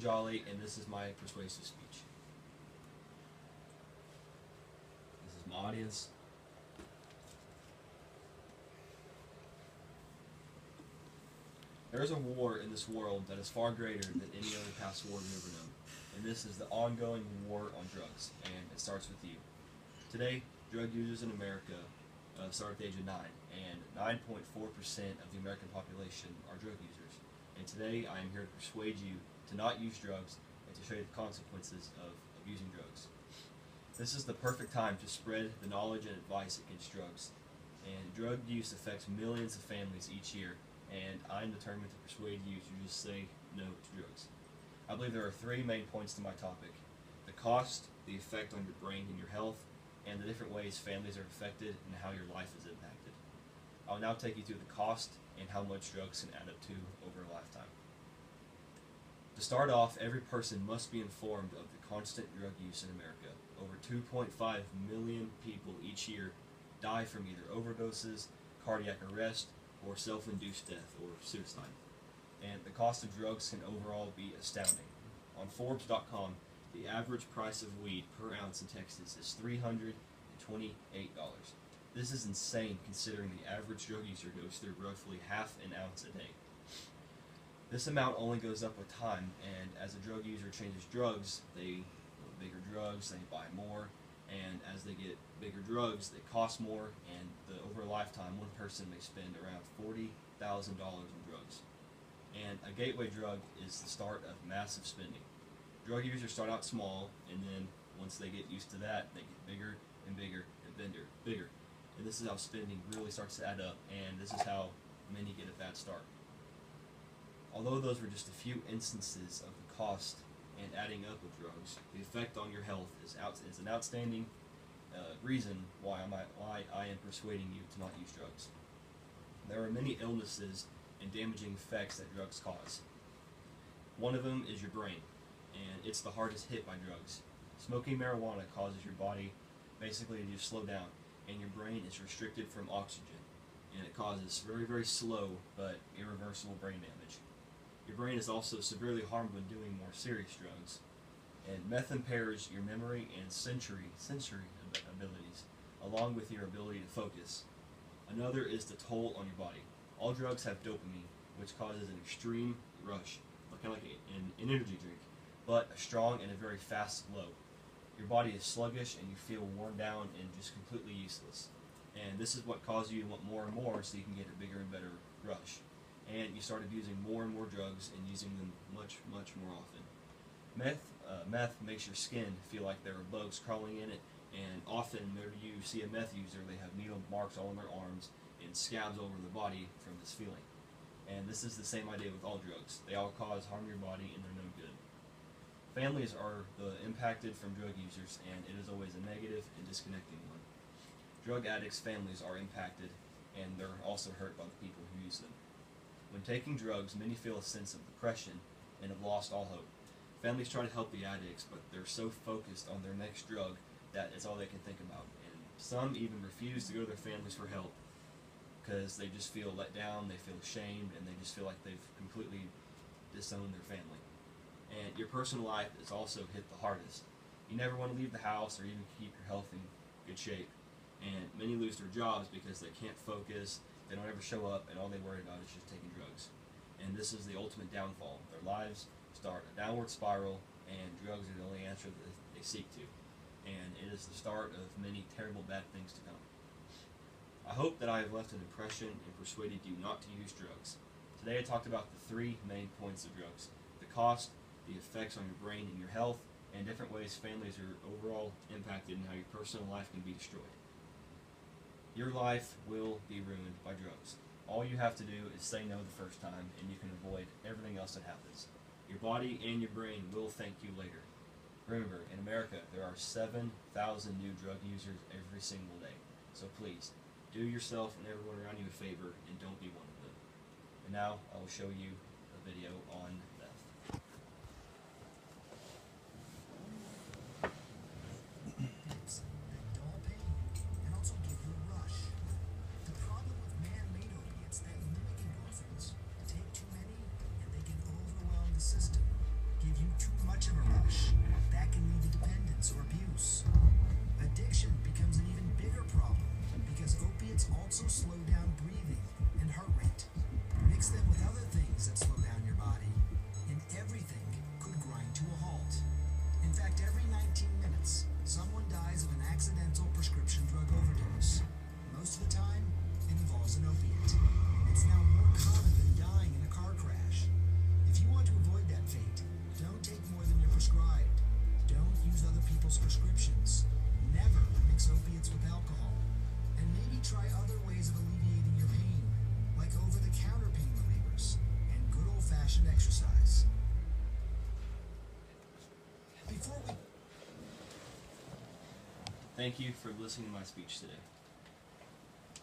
Jolly, and this is my persuasive speech. This is my audience. There is a war in this world that is far greater than any other past war we've ever known, and this is the ongoing war on drugs, and it starts with you. Today, drug users in America start at the age of 9, and 9.4% of the American population are drug users. And today, I am here to persuade you to not use drugs and to show you the consequences of using drugs. This is the perfect time to spread the knowledge and advice against drugs. And drug use affects millions of families each year, and I'm determined to persuade you to just say no to drugs. I believe there are 3 main points to my topic: the cost, the effect on your brain and your health, and the different ways families are affected and how your life is impacted. I'll now take you through the cost and how much drugs can add up to over a lifetime. To start off, every person must be informed of the constant drug use in America. Over 2.5 million people each year die from either overdoses, cardiac arrest, or self-induced death or suicide. And the cost of drugs can overall be astounding. On Forbes.com, the average price of weed per ounce in Texas is $328. This is insane considering the average drug user goes through roughly half an ounce a day. This amount only goes up with time, and as a drug user changes drugs, they go bigger drugs, they buy more, and as they get bigger drugs, they cost more, and over a lifetime, one person may spend around $40,000 on drugs. And a gateway drug is the start of massive spending. Drug users start out small, and then once they get used to that, they get bigger and bigger and bigger. And this is how spending really starts to add up, and this is how many get a bad start. Although those were just a few instances of the cost and adding up of drugs, the effect on your health is an outstanding reason why I am persuading you to not use drugs. There are many illnesses and damaging effects that drugs cause. One of them is your brain, and it's the hardest hit by drugs. Smoking marijuana causes your body basically to just slow down, and your brain is restricted from oxygen, and it causes very, very slow but irreversible brain damage. Your brain is also severely harmed when doing more serious drugs, and meth impairs your memory and sensory abilities, along with your ability to focus. Another is the toll on your body. All drugs have dopamine, which causes an extreme rush, kind of like an energy drink, but a strong and a very fast flow. Your body is sluggish and you feel worn down and just completely useless. And this is what causes you to want more and more so you can get a bigger and better rush. And you start abusing more and more drugs and using them much, much more often. Meth makes your skin feel like there are bugs crawling in it, and often whenever you see a meth user, they have needle marks all on their arms and scabs all over the body from this feeling. And this is the same idea with all drugs. They all cause harm to your body and they're no good. Families are impacted from drug users, and it is always a negative and disconnecting one. Drug addicts' families are impacted, and they're also hurt by the people who use them. When taking drugs, many feel a sense of depression and have lost all hope. Families try to help the addicts, but they're so focused on their next drug that it's all they can think about. And some even refuse to go to their families for help because they just feel let down, they feel ashamed, and they just feel like they've completely disowned their family. And your personal life is also hit the hardest. You never want to leave the house or even keep your health in good shape. And many lose their jobs because they can't focus, they don't ever show up, and all they worry about is just taking drugs. And this is the ultimate downfall. Their lives start a downward spiral, and drugs are the only answer that they seek to. And it is the start of many terrible bad things to come. I hope that I have left an impression and persuaded you not to use drugs. Today I talked about the 3 main points of drugs: the cost, the effects on your brain and your health, and different ways families are overall impacted and how your personal life can be destroyed. Your life will be ruined by drugs. All you have to do is say no the first time, and you can avoid everything else that happens. Your body and your brain will thank you later. Remember, in America, there are 7,000 new drug users every single day. So please, do yourself and everyone around you a favor and don't be one of them. And now, I will show you a video on meth. Hits that dull pain and also give you a rush. The problem with man-made opiates that mimic endorphins, take too many and they can overwhelm the system, give you too much of a rush, that can lead to dependence or abuse. Addiction becomes an even bigger problem because opiates also slow down breathing and heart rate. Mix them with other things that slow down your body, and everything could grind to a halt. In fact, every 19 minutes, someone dies of an accidental prescription drug overdose. Most of the time, it involves an opiate. It's now more common than dying in a car crash. If you want to avoid that fate, don't take more than you're prescribed. Don't use other people's prescriptions. Never mix opiates with alcohol. And maybe try other ways of alleviating your pain, like over-the-counter pain relievers and good old-fashioned exercise. Before we... Thank you for listening to my speech today.